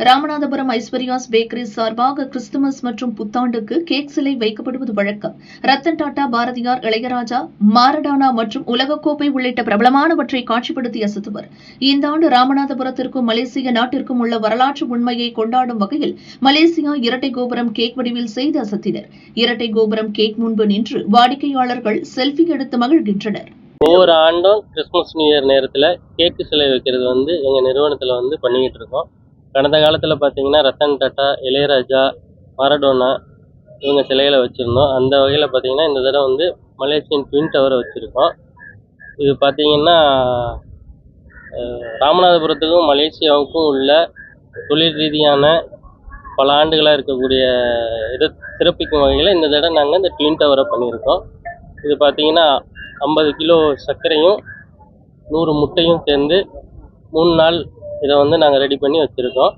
Ramanathapuram Aishwarya's bakery சார்பாக Christmas மற்றும் புத்தாண்டுக்கு cake சிலை வைக்கப்படுவது வழக்கம். ரத்தன் டாடா, பாரதியார், இளையராஜா, மாரடானா மற்றும் உலகக்கோப்பை உள்ளிட்ட பிரபலமானவற்றை காட்சிப்படுத்திய சத்துவர் இந்த ஆண்டு ராமநாதபுரத்திற்கும் மலேசிய நாட்டிற்கும் உள்ள வரலாற்று உண்மையை கொண்டாடும் வகையில் மலேசியா இரட்டை கோபுரம் கேக் வடிவில் செய்து அசத்தினர். இரட்டை கோபுரம் கேக் முன்பு நின்று வாடிக்கையாளர்கள் செல்ஃபி எடுத்து மகிழ்கின்றனர். ஒவ்வொரு ஆண்டும் கிறிஸ்துமஸ் நியூ இயர் நேரத்தில் கேக்கு சிலை வைக்கிறது எங்கள் நிறுவனத்தில் பண்ணிக்கிட்டு இருக்கோம். கடந்த காலத்தில் பார்த்தீங்கன்னா ரத்தன் டாட்டா, இளையராஜா, மாரடோனா இவங்க சிலைகளை வச்சுருந்தோம். அந்த வகையில் பார்த்தீங்கன்னா இந்த தடவை மலேசியன் ட்வின் டவரை வச்சுருக்கோம். இது பார்த்தீங்கன்னா ராமநாதபுரத்துக்கும் மலேசியாவுக்கும் உள்ள தொழில் ரீதியான பல ஆண்டுகளாக இருக்கக்கூடிய இதை சிறப்பிக்கும் வகையில் இந்த தடவை நாங்கள் இந்த ட்வின் டவரை பண்ணியிருக்கோம். இது பார்த்தீங்கன்னா 50 கிலோ சர்க்கரையும் 100 முட்டையும் சேர்ந்து 3 நாள் இதை நாங்கள் ரெடி பண்ணி வச்சுருக்கோம்.